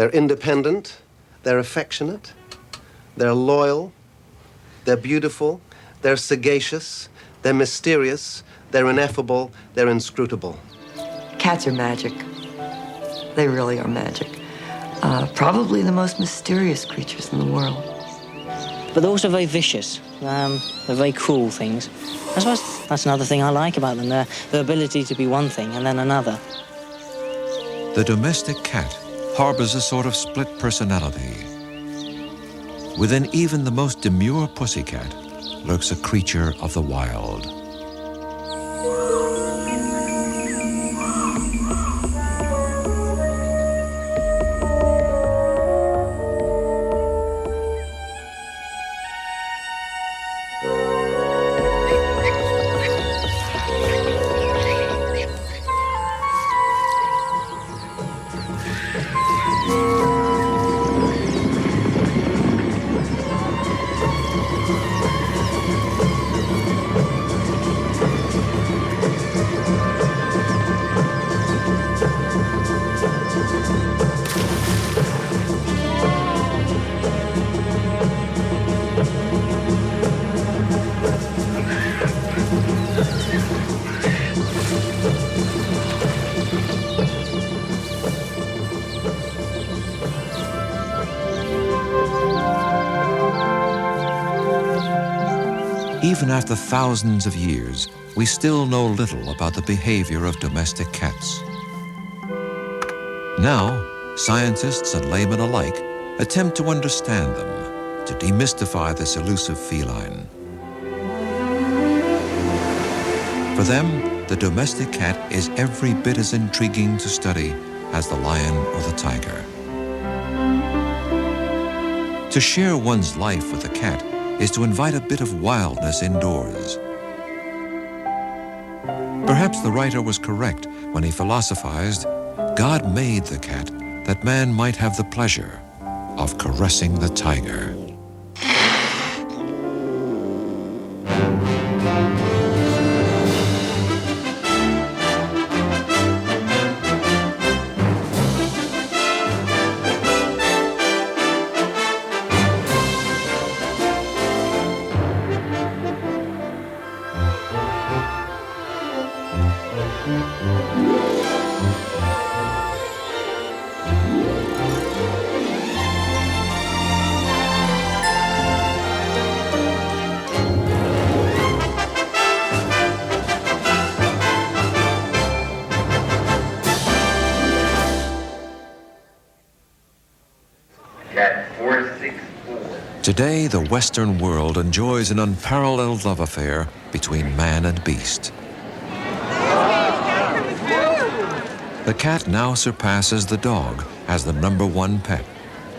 They're independent, they're affectionate, they're loyal, they're beautiful, they're sagacious, they're mysterious, they're ineffable, they're inscrutable. Cats are magic. They really are magic. Probably the most mysterious creatures in the world. But they're also very vicious. They're very cruel things. I suppose that's another thing I like about them, their ability to be one thing and then another. The domestic cat harbors a sort of split personality. Within even the most demure pussycat lurks a creature of the wild. Even after thousands of years, we still know little about the behavior of domestic cats. Now, scientists and laymen alike attempt to understand them, to demystify this elusive feline. For them, the domestic cat is every bit as intriguing to study as the lion or the tiger. To share one's life with a cat is to invite a bit of wildness indoors. Perhaps the writer was correct when he philosophized, God made the cat that man might have the pleasure of caressing the tiger. Today, the Western world enjoys an unparalleled love affair between man and beast. The cat now surpasses the dog as the #1 pet,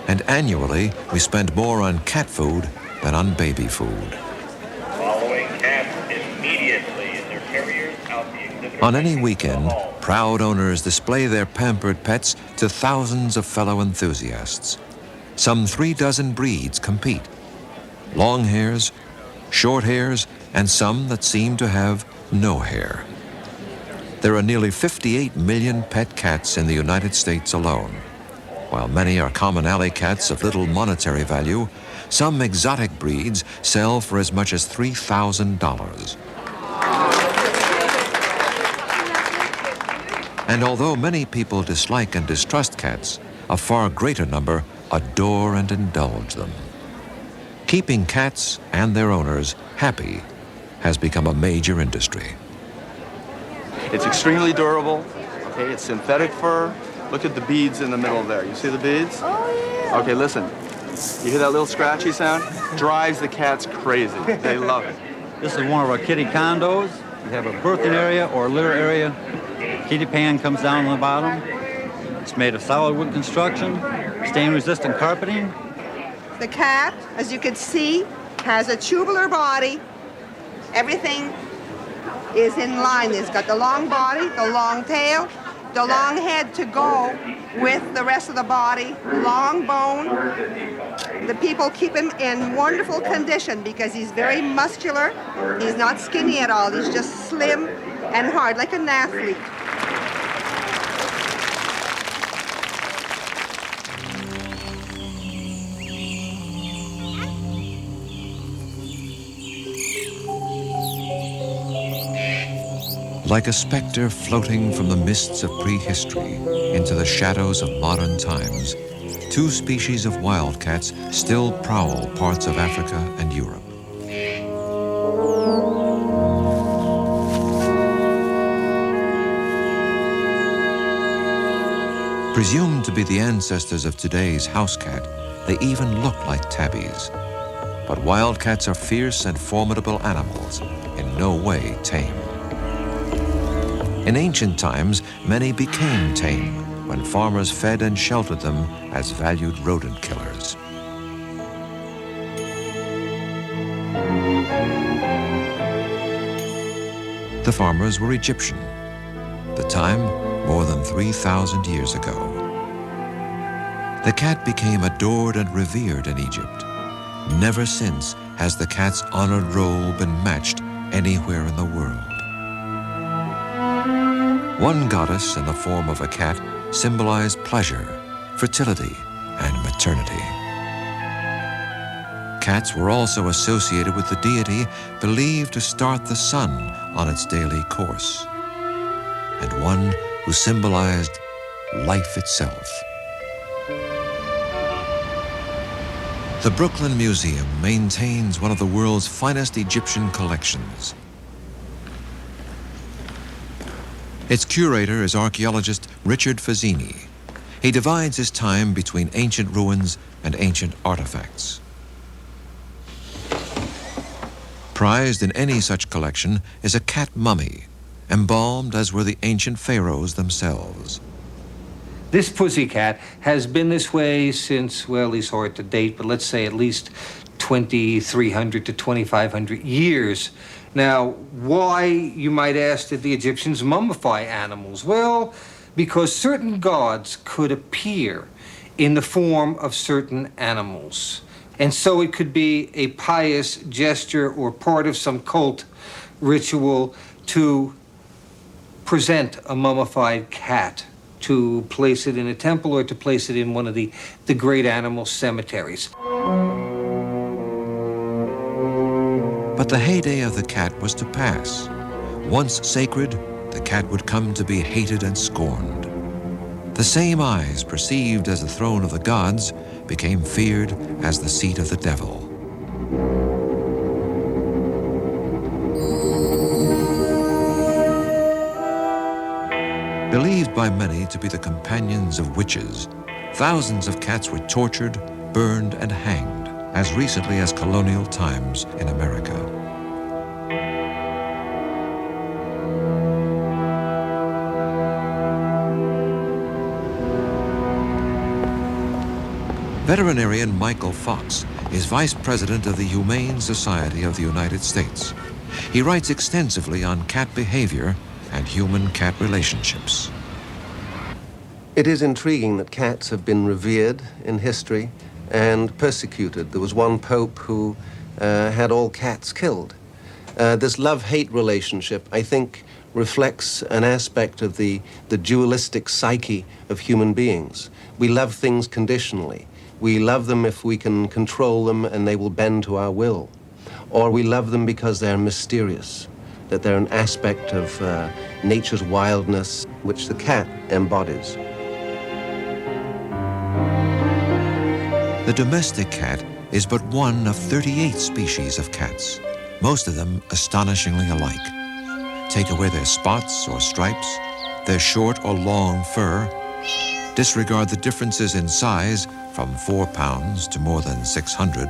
and annually we spend more on cat food than on baby food. Following cats immediately in their carriers out the exhibit. On any weekend, proud owners display their pampered pets to thousands of fellow enthusiasts. Some 36 breeds compete. Long hairs, short hairs, and some that seem to have no hair. There are nearly 58 million pet cats in the United States alone. While many are common alley cats of little monetary value, some exotic breeds sell for as much as $3,000. And although many people dislike and distrust cats, a far greater number adore and indulge them. Keeping cats and their owners happy has become a major industry. It's extremely durable. Okay, it's synthetic fur. Look at the beads in the middle there. You see the beads? Oh, yeah. Okay, listen. You hear that little scratchy sound? Drives the cats crazy. They love it. This is one of our kitty condos. We have a birthing area or a litter area. Kitty pan comes down on the bottom. It's made of solid wood construction, stain-resistant carpeting. The cat, as you can see, has a tubular body. Everything is in line. It's got the long body, the long tail, the long head to go with the rest of the body, long bone. The people keep him in wonderful condition because he's very muscular. He's not skinny at all. He's just slim and hard, like an athlete. Like a specter floating from the mists of prehistory into the shadows of modern times, two species of wildcats still prowl parts of Africa and Europe. Presumed to be the ancestors of today's house cat, they even look like tabbies. But wildcats are fierce and formidable animals, in no way tame. In ancient times, many became tame when farmers fed and sheltered them as valued rodent killers. The farmers were Egyptian. The time, more than 3,000 years ago. The cat became adored and revered in Egypt. Never since has the cat's honored role been matched anywhere in the world. One goddess in the form of a cat symbolized pleasure, fertility, and maternity. Cats were also associated with the deity believed to start the sun on its daily course, and one who symbolized life itself. The Brooklyn Museum maintains one of the world's finest Egyptian collections. Its curator is archaeologist Richard Fazzini. He divides his time between ancient ruins and ancient artifacts. Prized in any such collection is a cat mummy, embalmed as were the ancient pharaohs themselves. This pussycat has been this way since, well, it's hard to date, but let's say at least 2,300 to 2,500 years. Now, why, you might ask, did the Egyptians mummify animals? Well, because certain gods could appear in the form of certain animals. And so it could be a pious gesture or part of some cult ritual to present a mummified cat, to place it in a temple or to place it in one of the great animal cemeteries. But the heyday of the cat was to pass. Once sacred, the cat would come to be hated and scorned. The same eyes perceived as the throne of the gods became feared as the seat of the devil. Believed by many to be the companions of witches, thousands of cats were tortured, burned, and hanged as recently as colonial times in America. Veterinarian Michael Fox is Vice President of the Humane Society of the United States. He writes extensively on cat behavior and human-cat relationships. It is intriguing that cats have been revered in history and persecuted. There was one pope who had all cats killed. This love-hate relationship, I think, reflects an aspect of the dualistic psyche of human beings. We love things conditionally. We love them if we can control them and they will bend to our will. Or we love them because they're mysterious, that they're an aspect of nature's wildness, which the cat embodies. The domestic cat is but one of 38 species of cats, most of them astonishingly alike. Take away their spots or stripes, their short or long fur, disregard the differences in size from 4 pounds to more than 600,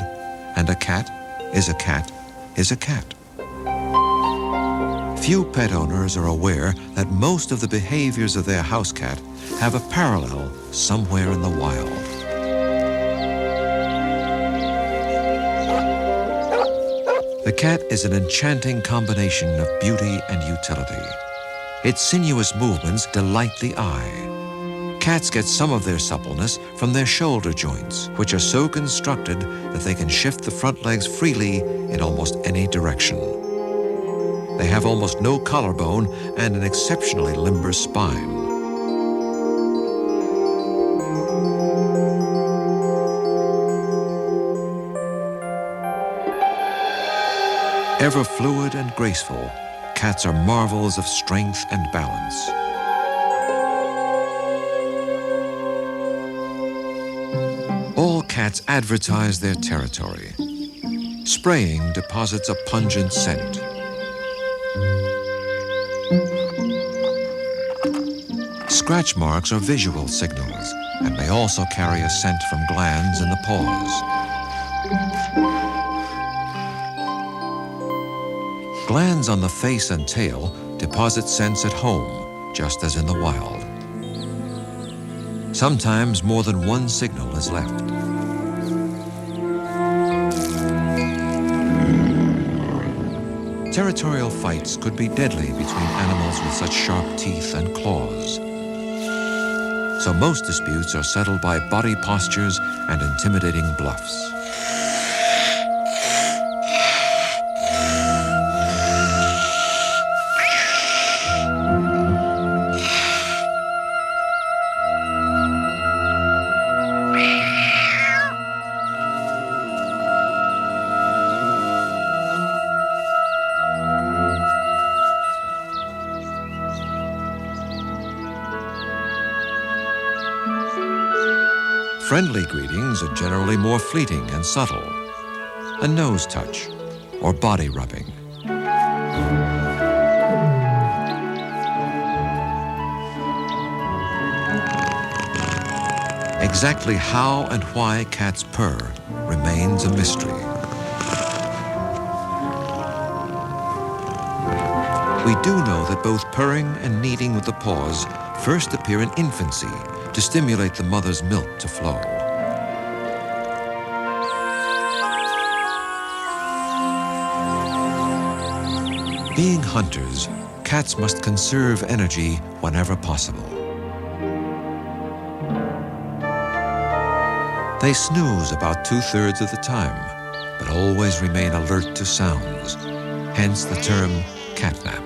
and a cat is a cat is a cat. Few pet owners are aware that most of the behaviors of their house cat have a parallel somewhere in the wild. The cat is an enchanting combination of beauty and utility. Its sinuous movements delight the eye. Cats get some of their suppleness from their shoulder joints, which are so constructed that they can shift the front legs freely in almost any direction. They have almost no collarbone and an exceptionally limber spine. Ever fluid and graceful, cats are marvels of strength and balance. All cats advertise their territory. Spraying deposits a pungent scent. Scratch marks are visual signals and may also carry a scent from glands in the paws. Glands on the face and tail deposit scents at home, just as in the wild. Sometimes more than one signal is left. Territorial fights could be deadly between animals with such sharp teeth and claws. So most disputes are settled by body postures and intimidating bluffs. Friendly greetings are generally more fleeting and subtle. A nose touch or body rubbing. Exactly how and why cats purr remains a mystery. We do know that both purring and kneading with the paws first appear in infancy to stimulate the mother's milk to flow. Being hunters, cats must conserve energy whenever possible. They snooze about 2/3 of the time, but always remain alert to sounds, hence the term catnap.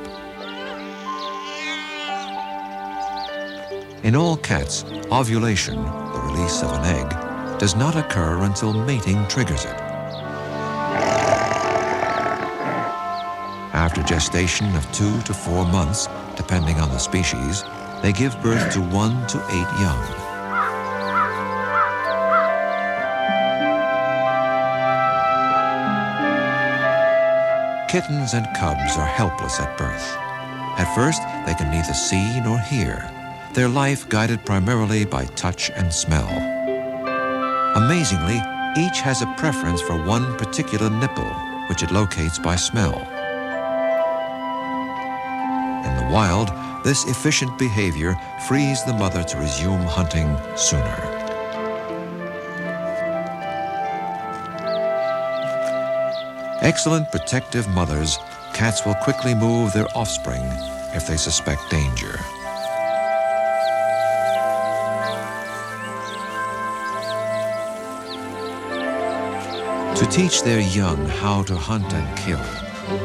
In all cats, ovulation, the release of an egg, does not occur until mating triggers it. After gestation of 2 to 4 months, depending on the species, they give birth to 1 to 8 young. Kittens and cubs are helpless at birth. At first, they can neither see nor hear, their life guided primarily by touch and smell. Amazingly, each has a preference for one particular nipple, which it locates by smell. In the wild, this efficient behavior frees the mother to resume hunting sooner. Excellent protective mothers, cats will quickly move their offspring if they suspect danger. To teach their young how to hunt and kill,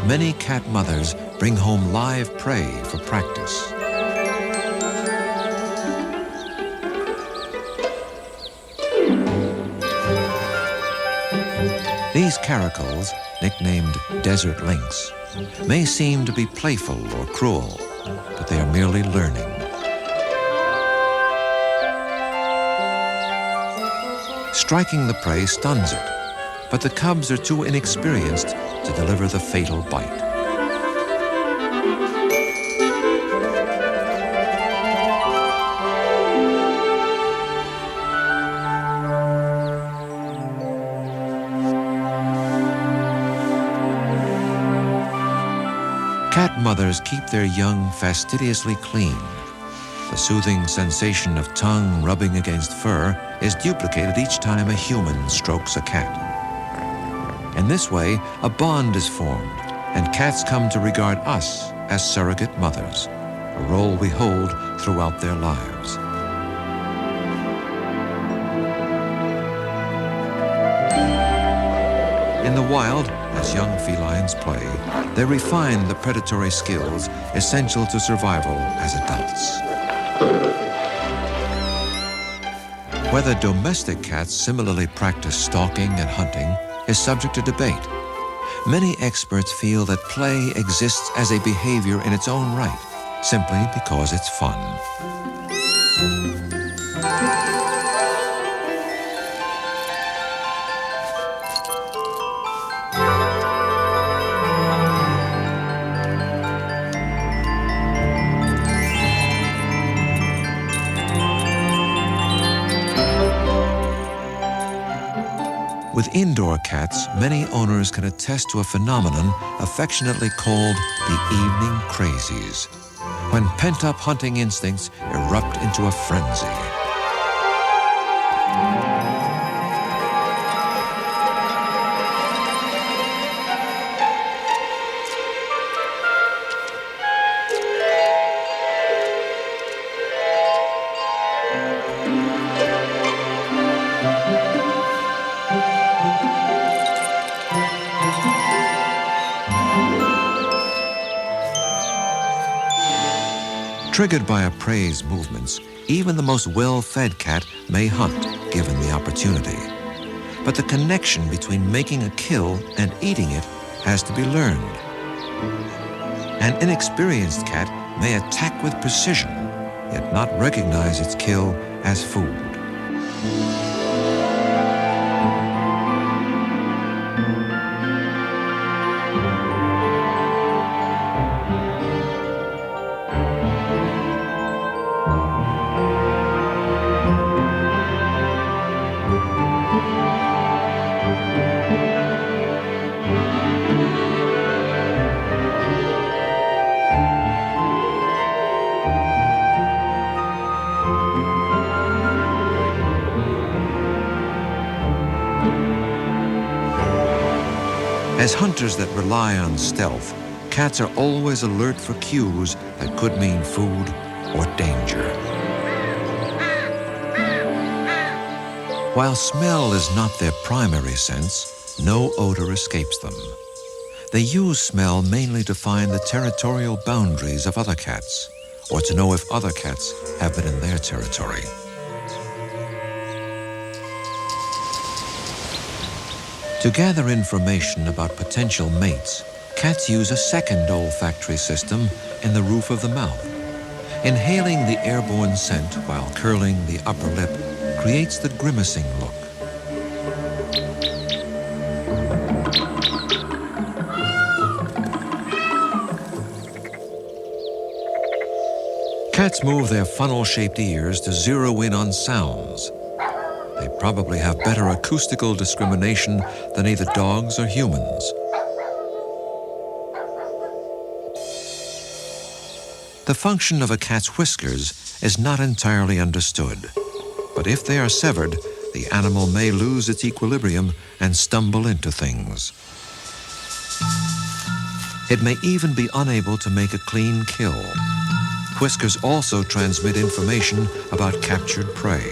many cat mothers bring home live prey for practice. These caracals, nicknamed desert lynx, may seem to be playful or cruel, but they are merely learning. Striking the prey stuns it, but the cubs are too inexperienced to deliver the fatal bite. Cat mothers keep their young fastidiously clean. The soothing sensation of tongue rubbing against fur is duplicated each time a human strokes a cat. In this way, a bond is formed, and cats come to regard us as surrogate mothers, a role we hold throughout their lives. In the wild, as young felines play, they refine the predatory skills essential to survival as adults. Whether domestic cats similarly practice stalking and hunting is subject to debate. Many experts feel that play exists as a behavior in its own right, simply because it's fun. With indoor cats, many owners can attest to a phenomenon affectionately called the evening crazies, when pent-up hunting instincts erupt into a frenzy. Triggered by a prey's movements, even the most well-fed cat may hunt, given the opportunity. But the connection between making a kill and eating it has to be learned. An inexperienced cat may attack with precision, yet not recognize its kill as food. As hunters that rely on stealth, cats are always alert for cues that could mean food or danger. While smell is not their primary sense, no odor escapes them. They use smell mainly to find the territorial boundaries of other cats, or to know if other cats have been in their territory. To gather information about potential mates, cats use a second olfactory system in the roof of the mouth. Inhaling the airborne scent while curling the upper lip creates the grimacing look. Cats move their funnel-shaped ears to zero in on sounds. They probably have better acoustical discrimination than either dogs or humans. The function of a cat's whiskers is not entirely understood, but if they are severed, the animal may lose its equilibrium and stumble into things. It may even be unable to make a clean kill. Whiskers also transmit information about captured prey.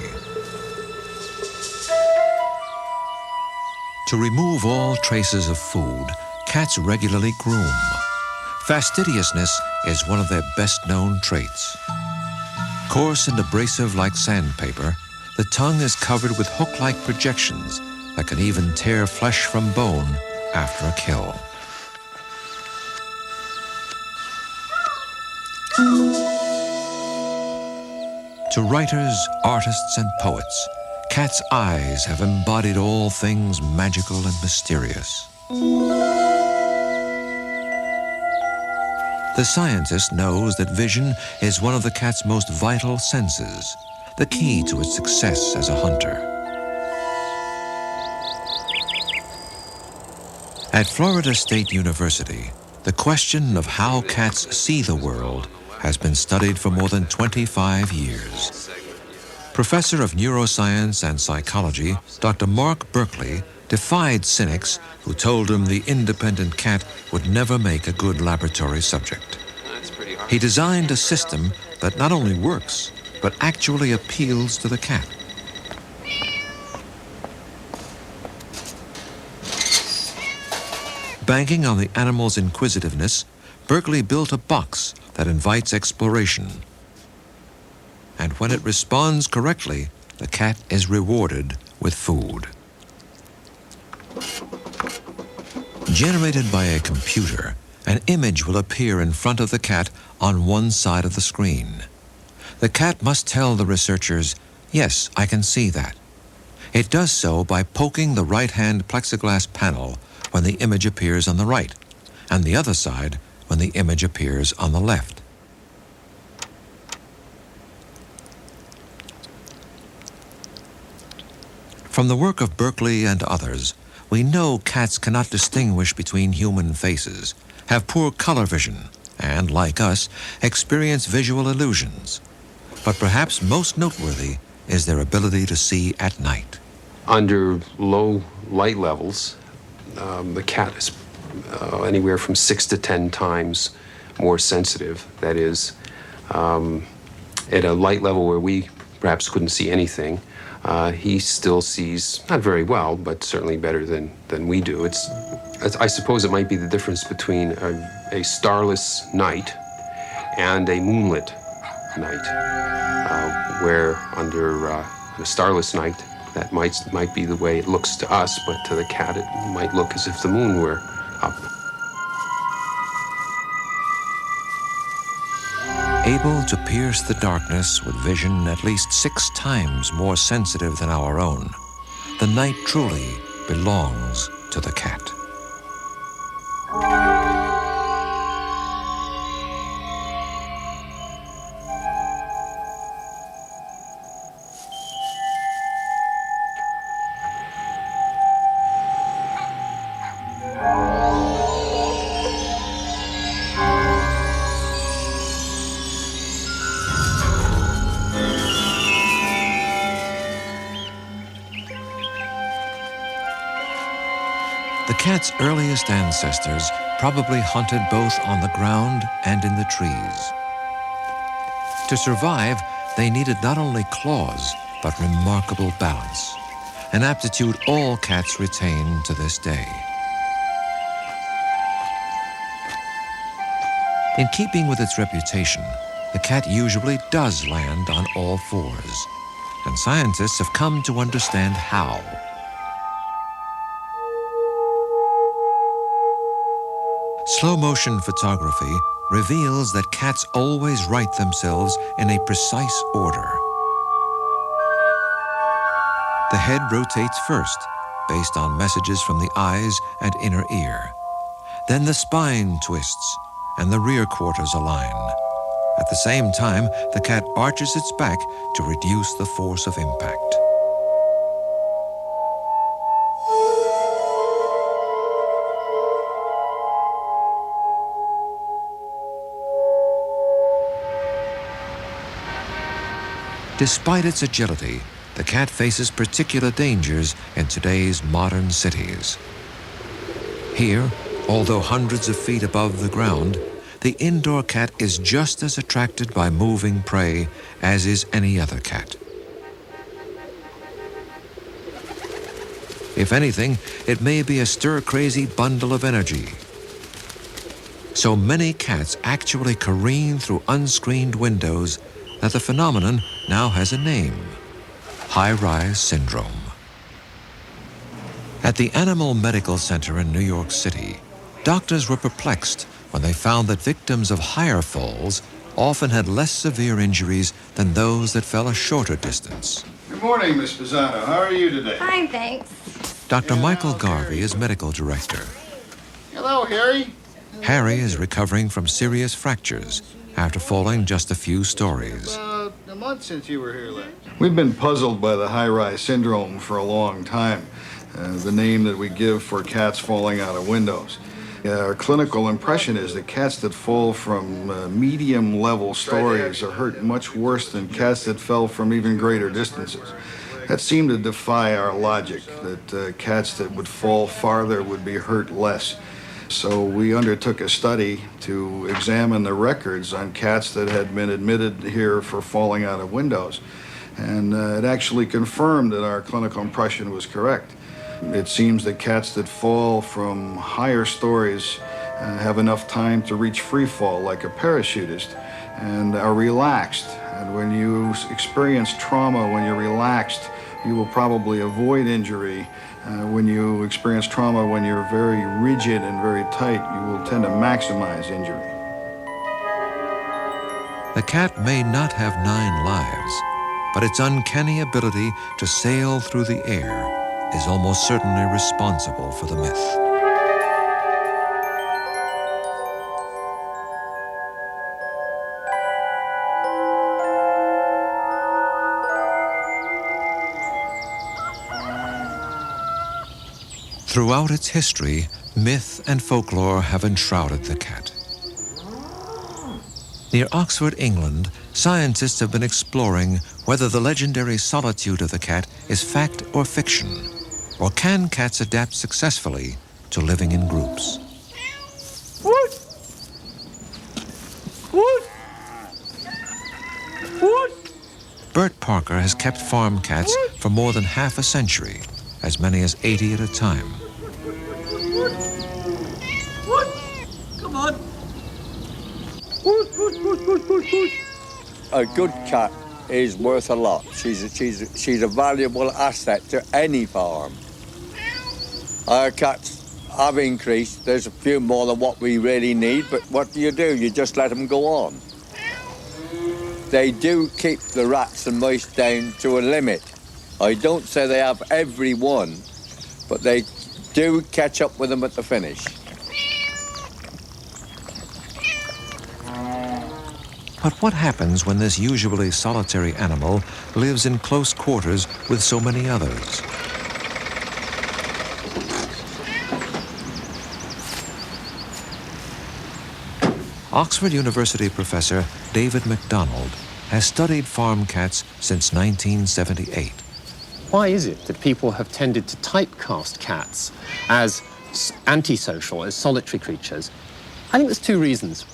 To remove all traces of food, cats regularly groom. Fastidiousness is one of their best-known traits. Coarse and abrasive like sandpaper, the tongue is covered with hook-like projections that can even tear flesh from bone after a kill. To writers, artists, and poets, cats' eyes have embodied all things magical and mysterious. The scientist knows that vision is one of the cat's most vital senses, the key to its success as a hunter. At Florida State University, the question of how cats see the world has been studied for more than 25 years. Professor of Neuroscience and Psychology, Dr. Mark Berkeley, defied cynics who told him the independent cat would never make a good laboratory subject. He designed a system that not only works, but actually appeals to the cat. Banking on the animal's inquisitiveness, Berkeley built a box that invites exploration. And when it responds correctly, the cat is rewarded with food. Generated by a computer, an image will appear in front of the cat on one side of the screen. The cat must tell the researchers, "Yes, I can see that." It does so by poking the right-hand plexiglass panel when the image appears on the right, and the other side when the image appears on the left. From the work of Berkeley and others, we know cats cannot distinguish between human faces, have poor color vision, and, like us, experience visual illusions. But perhaps most noteworthy is their ability to see at night. Under low light levels, the cat is anywhere from 6 to 10 times more sensitive. That is, at a light level where we perhaps couldn't see anything, he still sees, not very well, but certainly better than we do. I suppose it might be the difference between a starless night and a moonlit night, where under a starless night, that might be the way it looks to us, but to the cat it might look as if the moon were up. Able to pierce the darkness with vision at least 6 times more sensitive than our own, the night truly belongs to the cat. The cat's earliest ancestors probably hunted both on the ground and in the trees. To survive, they needed not only claws, but remarkable balance, an aptitude all cats retain to this day. In keeping with its reputation, the cat usually does land on all fours, and scientists have come to understand how. Slow-motion photography reveals that cats always right themselves in a precise order. The head rotates first, based on messages from the eyes and inner ear. Then the spine twists, and the rear quarters align. At the same time, the cat arches its back to reduce the force of impact. Despite its agility, the cat faces particular dangers in today's modern cities. Here, although hundreds of feet above the ground, the indoor cat is just as attracted by moving prey as is any other cat. If anything, it may be a stir-crazy bundle of energy. So many cats actually careen through unscreened windows that the phenomenon now has a name: high-rise syndrome. At the Animal Medical Center in New York City, doctors were perplexed when they found that victims of higher falls often had less severe injuries than those that fell a shorter distance. Good morning, Miss Pisano. How are you today? Fine, thanks. Dr. Michael Garvey is medical director. Hello, Harry. Harry is recovering from serious fractures after falling just a few stories. About a month since you were here last. We've been puzzled by the high-rise syndrome for a long time, the name that we give for cats falling out of windows. Our clinical impression is that cats that fall from medium-level stories are hurt much worse than cats that fell from even greater distances. That seemed to defy our logic, that cats that would fall farther would be hurt less. So we undertook a study to examine the records on cats that had been admitted here for falling out of windows. And it actually confirmed that our clinical impression was correct. It seems that cats that fall from higher stories have enough time to reach free fall like a parachutist and are relaxed. And when you experience trauma, when you're relaxed, You will probably avoid injury. When you experience trauma, when you're very rigid and very tight, you will tend to maximize injury. The cat may not have 9 lives, but its uncanny ability to sail through the air is almost certainly responsible for the myth. Throughout its history, myth and folklore have enshrouded the cat. Near Oxford, England, scientists have been exploring whether the legendary solitude of the cat is fact or fiction, or can cats adapt successfully to living in groups. Bert Parker has kept farm cats for more than half a century, as many as 80 at a time. Come on. A good cat is worth a lot. She's a valuable asset to any farm. Our cats have increased. There's a few more than what we really need, but what do? You just let them go on. They do keep the rats and mice down to a limit. I don't say they have every one, but they do catch up with them at the finish. But what happens when this usually solitary animal lives in close quarters with so many others? Oxford University professor David MacDonald has studied farm cats since 1978. Why is it that people have tended to typecast cats as antisocial, as solitary creatures? I think there's 2 reasons.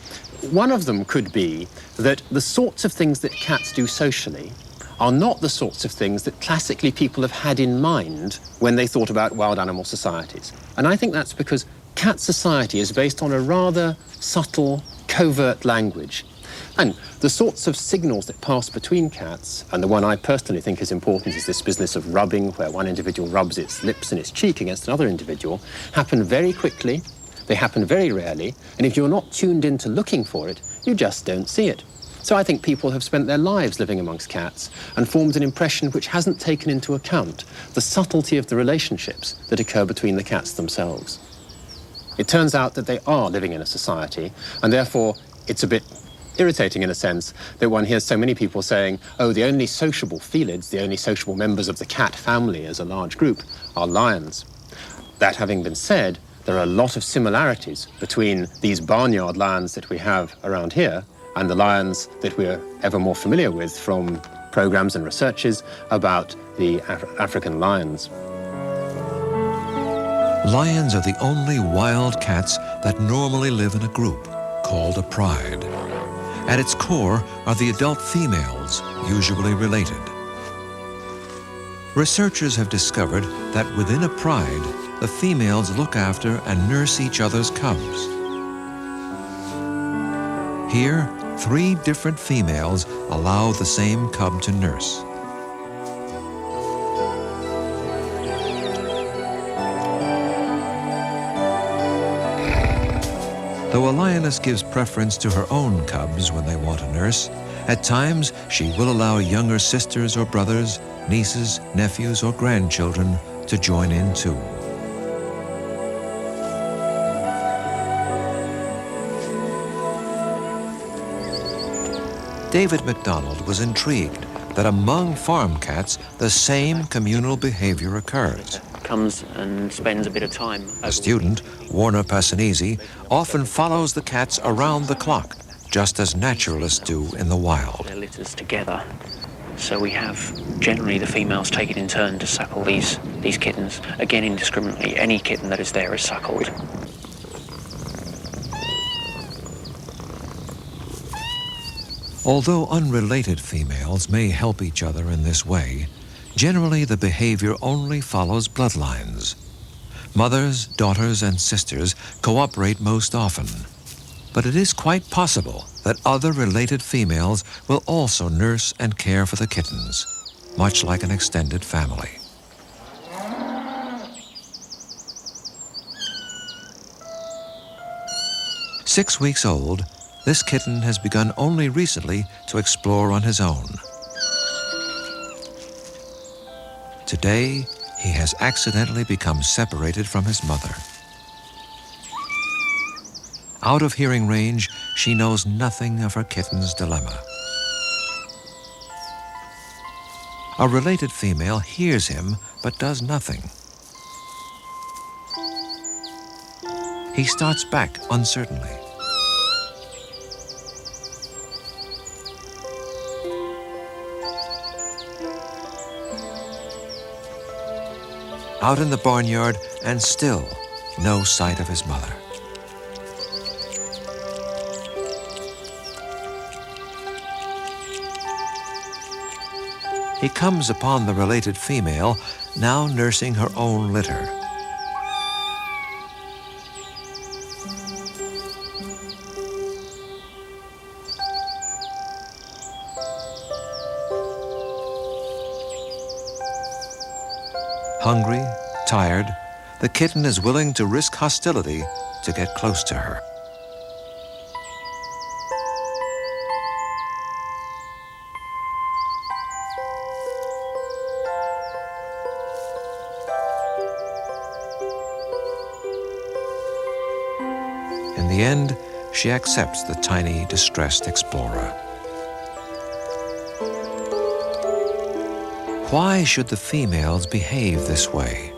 One of them could be that the sorts of things that cats do socially are not the sorts of things that classically people have had in mind when they thought about wild animal societies. And I think that's because cat society is based on a rather subtle, covert language. And the sorts of signals that pass between cats, and the one I personally think is important is this business of rubbing, where one individual rubs its lips and its cheek against another individual, happen very quickly, they happen very rarely, and if you're not tuned into looking for it, you just don't see it. So I think people have spent their lives living amongst cats and formed an impression which hasn't taken into account the subtlety of the relationships that occur between the cats themselves. It turns out that they are living in a society, and therefore it's a bit irritating in a sense that one hears so many people saying, oh, the only sociable felids, the only sociable members of the cat family as a large group are lions. That having been said, there are a lot of similarities between these barnyard lions that we have around here and the lions that we're ever more familiar with from programs and researches about the African lions. Lions are the only wild cats that normally live in a group called a pride. At its core are the adult females, usually related. Researchers have discovered that within a pride, the females look after and nurse each other's cubs. Here, 3 different females allow the same cub to nurse. Though a lioness gives preference to her own cubs when they want a nurse, at times she will allow younger sisters or brothers, nieces, nephews, or grandchildren to join in too. David MacDonald was intrigued that among farm cats, the same communal behavior occurs. Comes and spends a bit of time. A student, Warner Passanese, often follows the cats around the clock, just as naturalists do in the wild. Their litters together. So we have generally the females take it in turn to suckle these kittens. Again, indiscriminately, any kitten that is there is suckled. Although unrelated females may help each other in this way, generally the behavior only follows bloodlines. Mothers, daughters, and sisters cooperate most often. But it is quite possible that other related females will also nurse and care for the kittens. much like an extended family. Six weeks old, this kitten has begun only recently to explore on his own. Today, he has accidentally become separated from his mother. Out of hearing range, she knows nothing of her kitten's dilemma. A related female hears him but does nothing. He starts back uncertainly. Out in the barnyard, and still no sight of his mother. He comes upon the related female, now nursing her own litter. Hungry, tired, the kitten is willing to risk hostility to get close to her. In the end, she accepts the tiny, distressed explorer. Why should the females behave this way?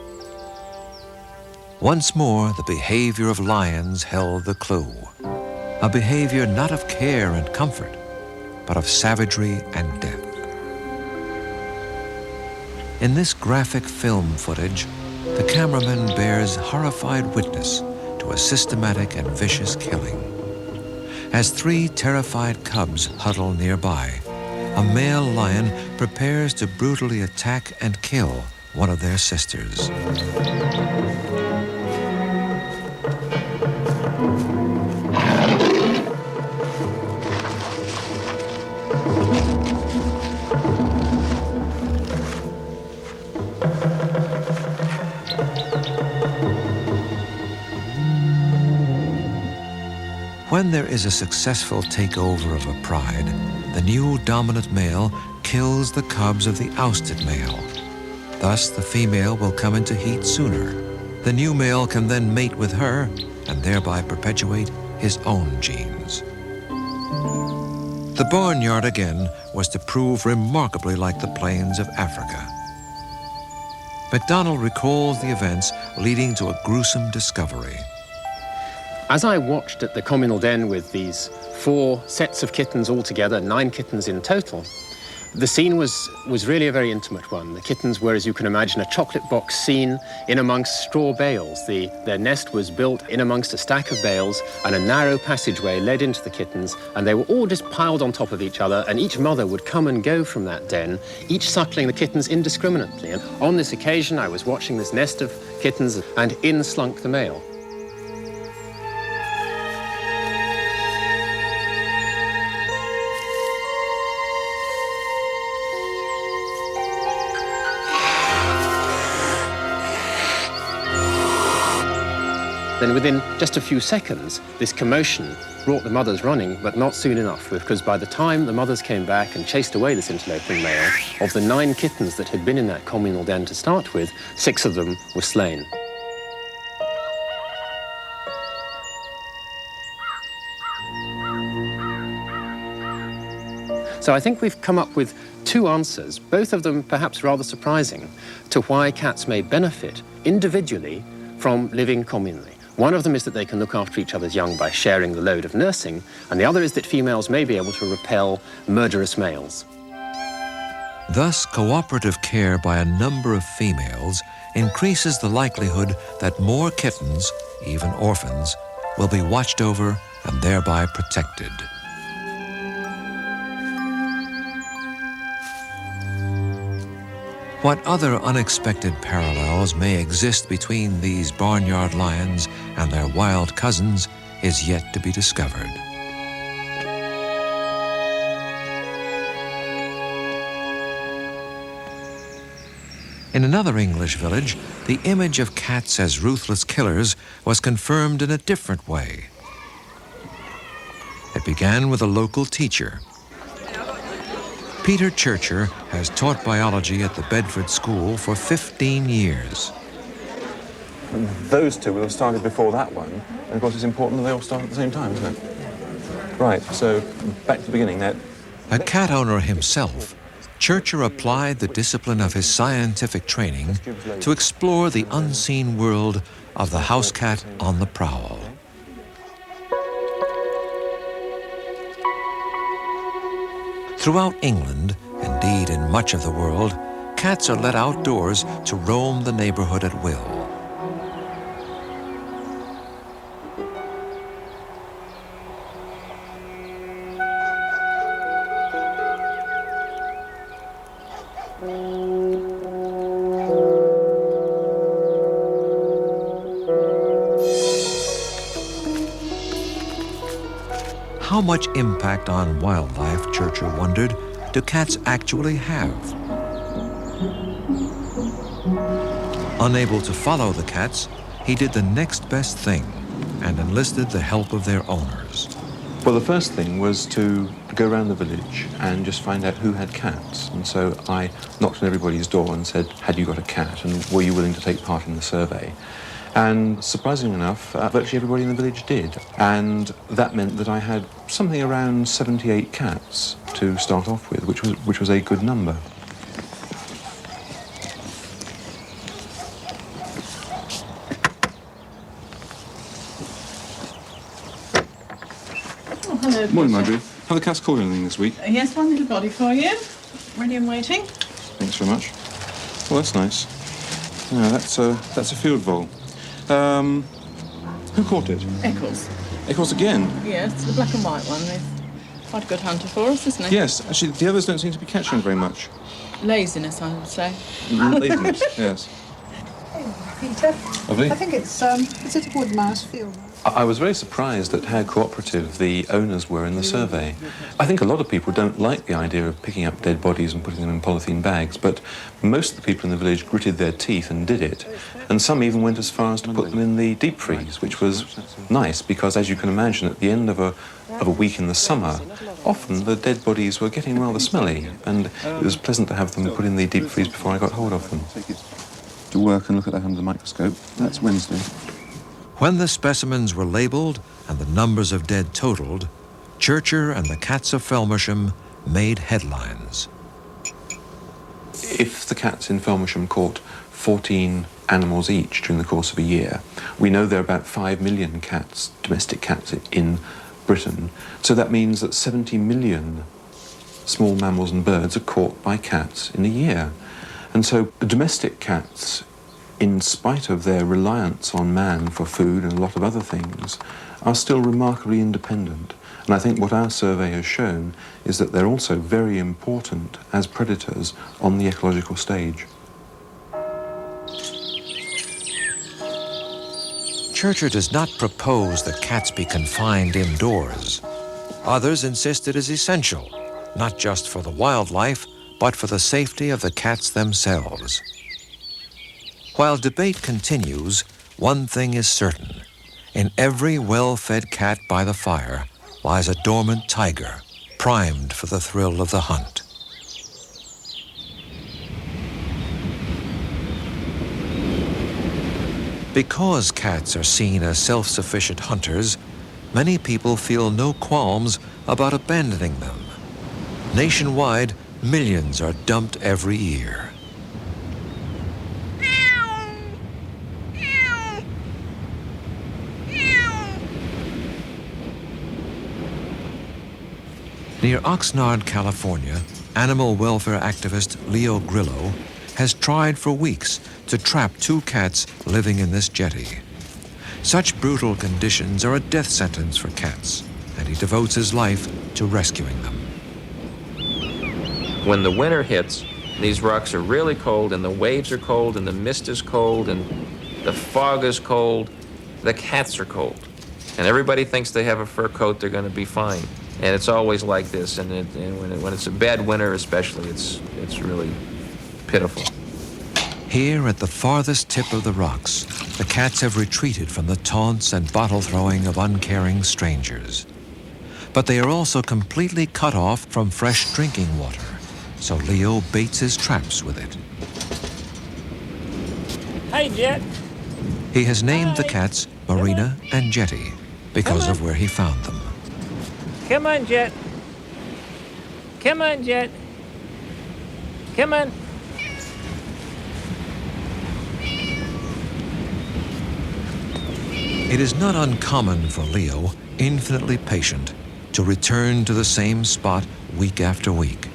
Once more, the behavior of lions held the clue. A behavior not of care and comfort, but of savagery and death. In this graphic film footage, the cameraman bears horrified witness to a systematic and vicious killing. As three terrified cubs huddle nearby, a male lion prepares to brutally attack and kill one of their sisters. When there is a successful takeover of a pride, the new dominant male kills the cubs of the ousted male. Thus, the female will come into heat sooner. The new male can then mate with her and thereby perpetuate his own genes. The barnyard again was to prove remarkably like the plains of Africa. MacDonald recalls the events leading to a gruesome discovery. As I watched at the communal den with these 4 sets of kittens all together, 9 kittens in total, the scene was really a very intimate one. The kittens were, as you can imagine, a chocolate box scene in amongst straw bales. Their nest was built in amongst a stack of bales, and a narrow passageway led into the kittens, and they were all just piled on top of each other, and each mother would come and go from that den, each suckling the kittens indiscriminately. And on this occasion, I was watching this nest of kittens, and in slunk the male. Then within just a few seconds, this commotion brought the mothers running, but not soon enough, because by the time the mothers came back and chased away this interloping male, of the 9 kittens that had been in that communal den to start with, 6 of them were slain. So I think we've come up with 2 answers, both of them perhaps rather surprising, to why cats may benefit individually from living communally. One of them is that they can look after each other's young by sharing the load of nursing, and the other is that females may be able to repel murderous males. Thus, cooperative care by a number of females increases the likelihood that more kittens, even orphans, will be watched over and thereby protected. What other unexpected parallels may exist between these barnyard lions and their wild cousins is yet to be discovered. In another English village, the image of cats as ruthless killers was confirmed in a different way. It began with a local teacher. Peter Churcher has taught biology at the Bedford School for 15 years. Those two will have started before that one, and of course it's important that they all start at the same time, isn't it? Right, so back to the beginning. A cat owner himself, Churcher applied the discipline of his scientific training to explore the unseen world of the house cat on the prowl. Throughout England, indeed in much of the world, cats are let outdoors to roam the neighborhood at will. How much impact on wildlife, Churcher wondered, do cats actually have? Unable to follow the cats, he did the next best thing and enlisted the help of their owners. Well, the first thing was to go around the village and just find out who had cats. And so I knocked on everybody's door and said, had you got a cat, and were you willing to take part in the survey? And surprisingly enough, virtually everybody in the village did. And that meant that I had something around 78 cats to start off with, which was a good number. Oh, hello. Morning, Marjorie. Have the cats called anything this week? Yes, one little body for you. Ready and waiting. Thanks very much. Well, that's nice. Yeah, that's a field vole. Who caught it? Eccles. Eccles again? Yes, the black and white one. He's quite a good hunter for us, isn't he? Yes, actually, the others don't seem to be catching very much. Laziness, I would say. Laziness, yes. Peter. Lovely. I think is it a wood mouse field? I was very surprised at how cooperative the owners were in the survey. I think a lot of people don't like the idea of picking up dead bodies and putting them in polythene bags, but most of the people in the village gritted their teeth and did it. And some even went as far as to put them in the deep freeze, which was nice because, as you can imagine, at the end of a week in the summer, often the dead bodies were getting rather smelly, and it was pleasant to have them put in the deep freeze before I got hold of them. To work and look at that under the microscope. That's Wednesday. When the specimens were labeled and the numbers of dead totaled, Churcher and the cats of Felmersham made headlines. If the cats in Felmersham caught 14 animals each during the course of a year, we know there are about 5 million cats, domestic cats, in Britain. So that means that 70 million small mammals and birds are caught by cats in a year. And so domestic cats, in spite of their reliance on man for food and a lot of other things, are still remarkably independent. And I think what our survey has shown is that they're also very important as predators on the ecological stage. Churcher does not propose that cats be confined indoors. Others insist it is essential, not just for the wildlife, but for the safety of the cats themselves. While debate continues, one thing is certain. In every well-fed cat by the fire lies a dormant tiger, primed for the thrill of the hunt. Because cats are seen as self-sufficient hunters, many people feel no qualms about abandoning them. Nationwide, millions are dumped every year. Near Oxnard, California, animal welfare activist Leo Grillo has tried for weeks to trap 2 cats living in this jetty. Such brutal conditions are a death sentence for cats, and he devotes his life to rescuing them. When the winter hits, these rocks are really cold, and the waves are cold, and the mist is cold, and the fog is cold. The cats are cold. And everybody thinks they have a fur coat, they're going to be fine. And it's always like this, and when it's a bad winter especially, it's really pitiful. Here at the farthest tip of the rocks, the cats have retreated from the taunts and bottle throwing of uncaring strangers. But they are also completely cut off from fresh drinking water, so Leo baits his traps with it. Hey, Jet. He has named the cats Marina and Jetty because of where he found them. Come on, Jet. Come on, Jet. Come on. It is not uncommon for Leo, infinitely patient, to return to the same spot week after week.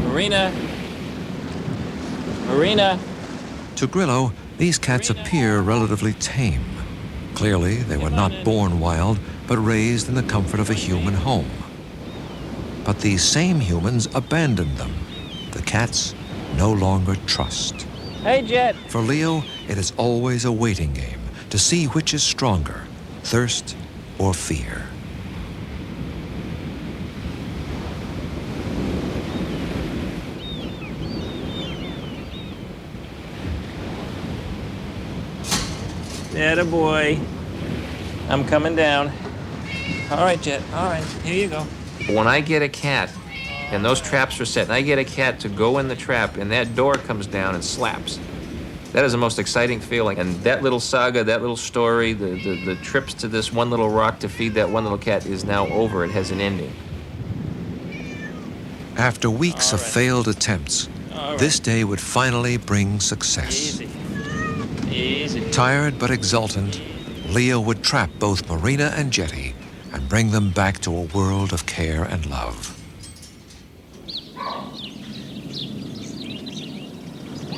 Marina. Marina. To Grillo, these cats appear relatively tame. Clearly, they were not born wild, but raised in the comfort of a human home. But these same humans abandoned them. The cats no longer trust. Hey, Jet. For Leo, it is always a waiting game to see which is stronger, thirst or fear. Atta boy. I'm coming down. All right, Jet. All right, here you go. When I get a cat, and those traps are set, and I get a cat to go in the trap, and that door comes down and slaps, that is the most exciting feeling. And that little saga, that little story, the trips to this one little rock to feed that one little cat is now over. It has an ending. After weeks of failed attempts, this day would finally bring success. Easy. Easy. Tired but exultant, Leo would trap both Marina and Jetty and bring them back to a world of care and love.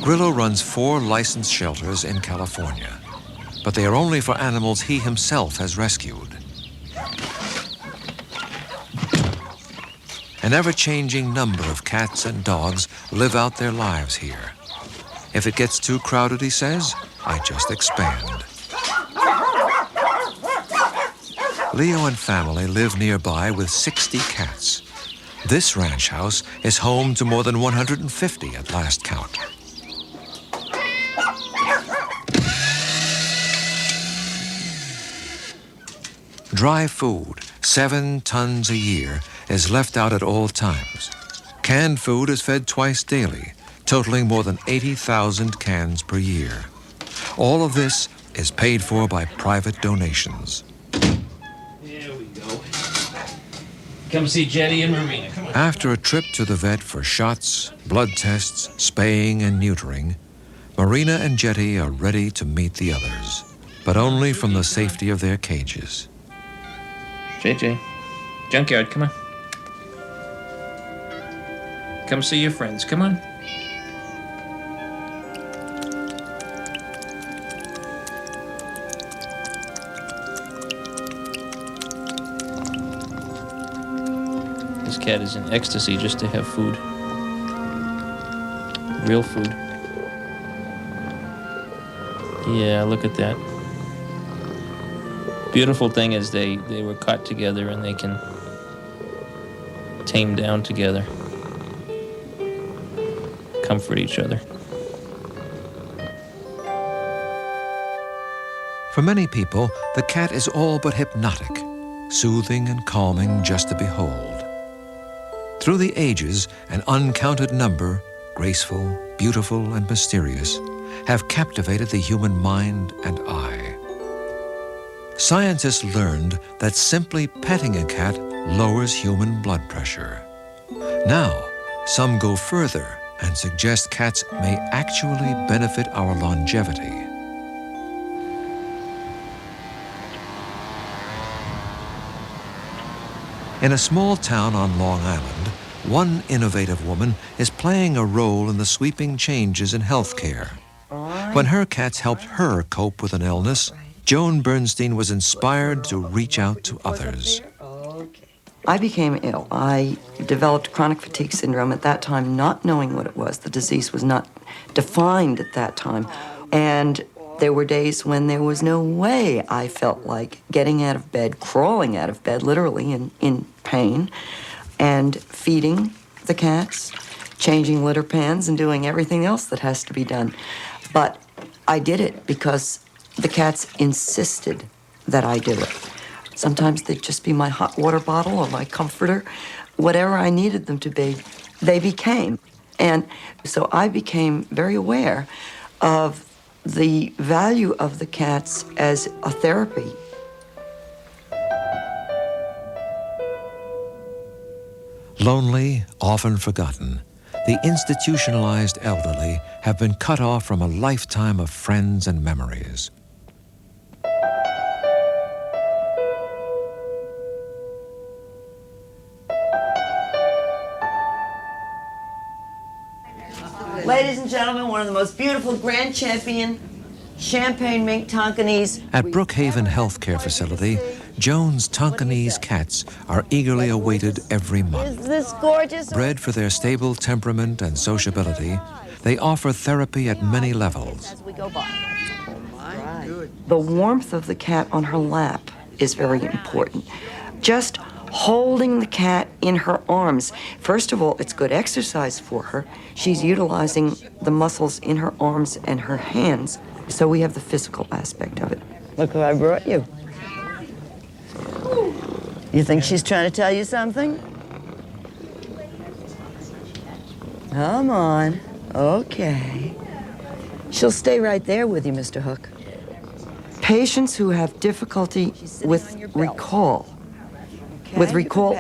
Grillo runs 4 licensed shelters in California, but they are only for animals he himself has rescued. An ever-changing number of cats and dogs live out their lives here. If it gets too crowded, he says, I just expand. Leo and family live nearby with 60 cats. This ranch house is home to more than 150 at last count. Dry food, 7 tons a year, is left out at all times. Canned food is fed twice daily, totaling more than 80,000 cans per year. All of this is paid for by private donations. There we go. Come see Jetty and Marina. Come on. After a trip to the vet for shots, blood tests, spaying, and neutering, Marina and Jetty are ready to meet the others, but only from the safety of their cages. JJ, Junkyard, come on. Come see your friends, come on. This cat is in ecstasy just to have food. Real food. Yeah, look at that. Beautiful thing is they were caught together and they can tame down together, comfort each other. For many people, the cat is all but hypnotic, soothing and calming just to behold. Through the ages, an uncounted number, graceful, beautiful, and mysterious, have captivated the human mind and eye. Scientists learned that simply petting a cat lowers human blood pressure. Now, some go further and suggest cats may actually benefit our longevity. In a small town on Long Island, one innovative woman is playing a role in the sweeping changes in healthcare. When her cats helped her cope with an illness, Joan Bernstein was inspired to reach out to others. I became ill. I developed chronic fatigue syndrome at that time, not knowing what it was. The disease was not defined at that time. And there were days when there was no way I felt like getting out of bed, crawling out of bed, literally in pain, and feeding the cats, changing litter pans and doing everything else that has to be done. But I did it because the cats insisted that I do it. Sometimes they'd just be my hot water bottle or my comforter. Whatever I needed them to be, they became. And so I became very aware of the value of the cats as a therapy. Lonely, often forgotten, the institutionalized elderly have been cut off from a lifetime of friends and memories. Ladies and gentlemen, one of the most beautiful grand champion champagne mink Tonkinese. At Brookhaven Healthcare Facility, Joan's Tonkinese cats are eagerly awaited every month. Is this gorgeous? Bred for their stable temperament and sociability, they offer therapy at many levels. As we go by. The warmth of the cat on her lap is very important. Just holding the cat in her arms. First of all, it's good exercise for her. She's utilizing the muscles in her arms and her hands. So we have the physical aspect of it. Look who I brought you. You think she's trying to tell you something? Come on. Okay. She'll stay right there with you, Mr. Hook. Patients who have difficulty with recall,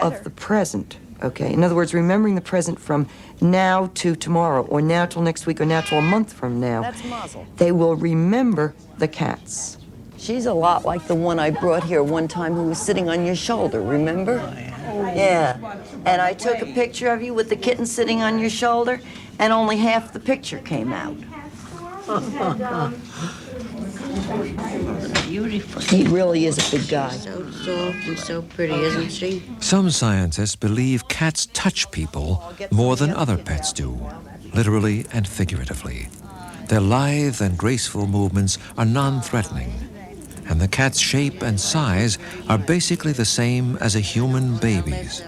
of the present, okay? In other words, remembering the present from now to tomorrow, or now till next week, or now till a month from now. That's muzzle. They will remember the cats. She's a lot like the one I brought here one time who was sitting on your shoulder, remember? Yeah. And I took a picture of you with the kitten sitting on your shoulder, and only half the picture came out. Beautiful. He really is a big guy. So soft and so pretty, isn't she? Some scientists believe cats touch people more than other pets do, literally and figuratively. Their lithe and graceful movements are non-threatening, and the cat's shape and size are basically the same as a human baby's.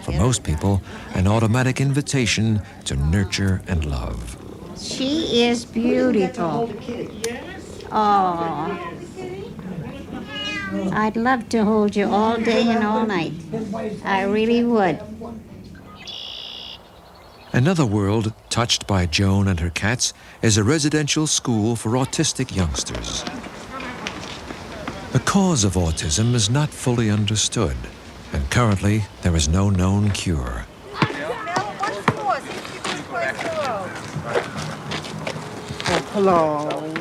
For most people, an automatic invitation to nurture and love. She is beautiful. Oh, I'd love to hold you all day and all night. I really would. Another world touched by Joan and her cats is a residential school for autistic youngsters. The cause of autism is not fully understood, and currently there is no known cure. Hello.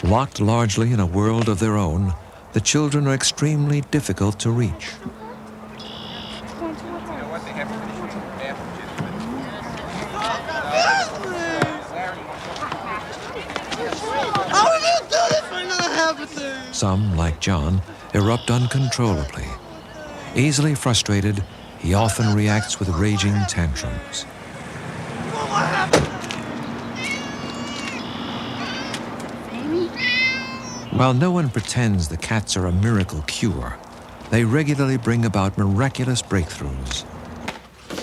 Locked largely in a world of their own, the children are extremely difficult to reach. Some, like John, erupt uncontrollably. Easily frustrated, he often reacts with raging tantrums. While no one pretends the cats are a miracle cure, they regularly bring about miraculous breakthroughs.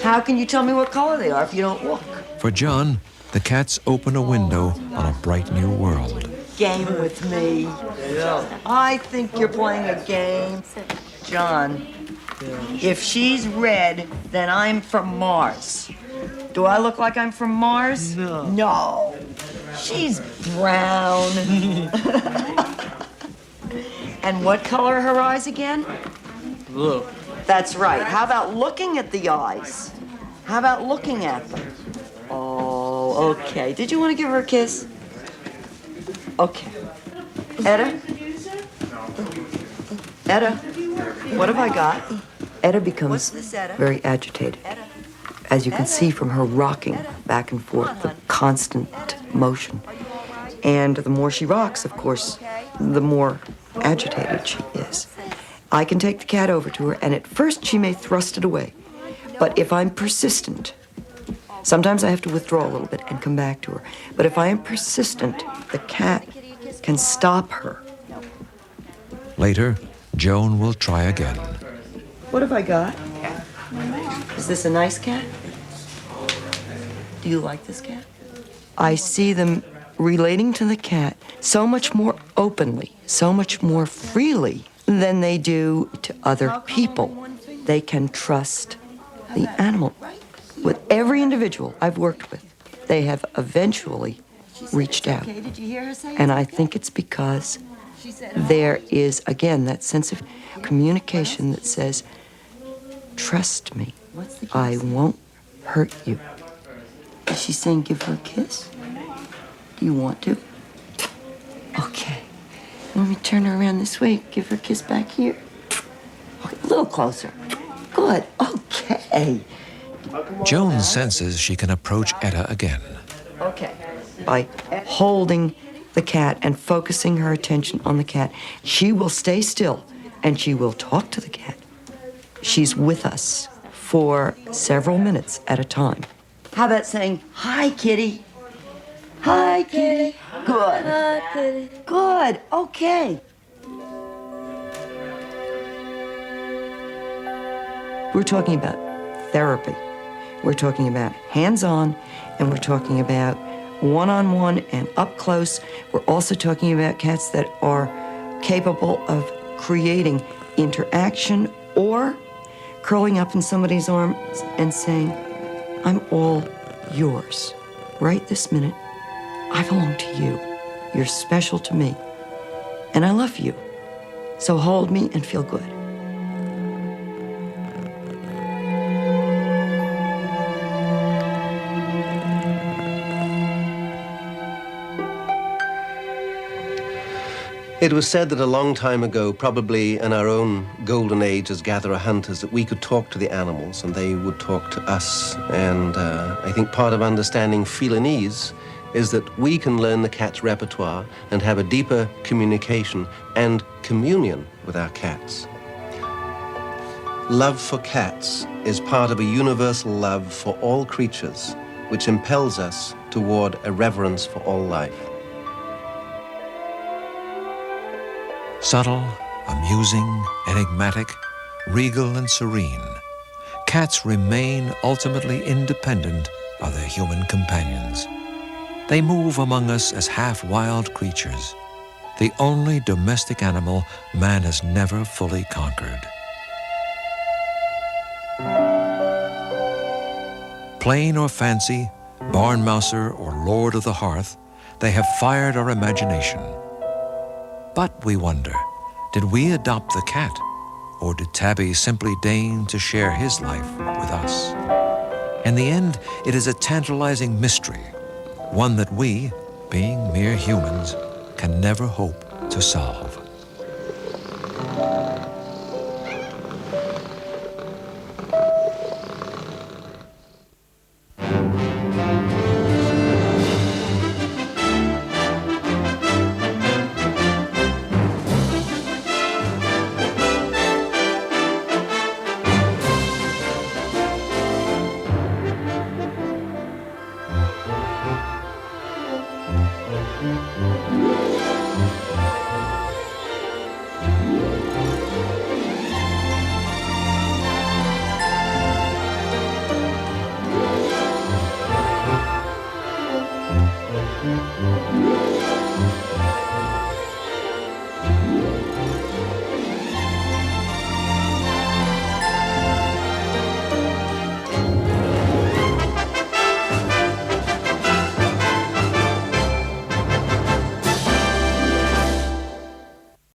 How can you tell me what color they are if you don't look? For John, the cats open a window on a bright new world. Game with me. I think you're playing a game. John, if she's red, then I'm from Mars. Do I look like I'm from Mars? No. She's brown. And what color are her eyes again? Blue. That's right. How about looking at the eyes? How about looking at them? Oh, okay. Did you want to give her a kiss? Okay. Etta? Etta, what have I got? Etta becomes very agitated. As you can see from her rocking back and forth, the constant motion. And the more she rocks, of course, the more agitated she is. I can take the cat over to her, and at first she may thrust it away. But if I'm persistent, sometimes I have to withdraw a little bit and come back to her. But if I am persistent, the cat can stop her. Later, Joan will try again. What have I got? Is this a nice cat? Do you like this cat? I see them relating to the cat so much more openly, so much more freely than they do to other people. They can trust the animal. With every individual I've worked with, they have eventually reached out. And I think it's because there is, again, that sense of communication that says, trust me, I won't hurt you. Is she saying give her a kiss? Do you want to? Okay. Let me turn her around this way. Give her a kiss back here. Okay, a little closer. Good. Okay. Joan senses she can approach Etta again. Okay. By holding the cat and focusing her attention on the cat, she will stay still and she will talk to the cat. She's with us for several minutes at a time. How about saying, hi, kitty? Hi, kitty. Good. Hi, kitty. Good. Okay. We're talking about therapy. We're talking about hands-on, and we're talking about one-on-one and up close. We're also talking about cats that are capable of creating interaction or curling up in somebody's arms and saying, I'm all yours. Right this minute, I belong to you. You're special to me. And I love you. So hold me and feel good. It was said that a long time ago, probably in our own golden age as gatherer-hunters, that we could talk to the animals and they would talk to us. And I think part of understanding felinese is that we can learn the cat's repertoire and have a deeper communication and communion with our cats. Love for cats is part of a universal love for all creatures, which impels us toward a reverence for all life. Subtle, amusing, enigmatic, regal and serene, cats remain ultimately independent of their human companions. They move among us as half-wild creatures, the only domestic animal man has never fully conquered. Plain or fancy, barn mouser or lord of the hearth, they have fired our imagination. But we wonder, did we adopt the cat, or did Tabby simply deign to share his life with us? In the end, it is a tantalizing mystery, one that we, being mere humans, can never hope to solve.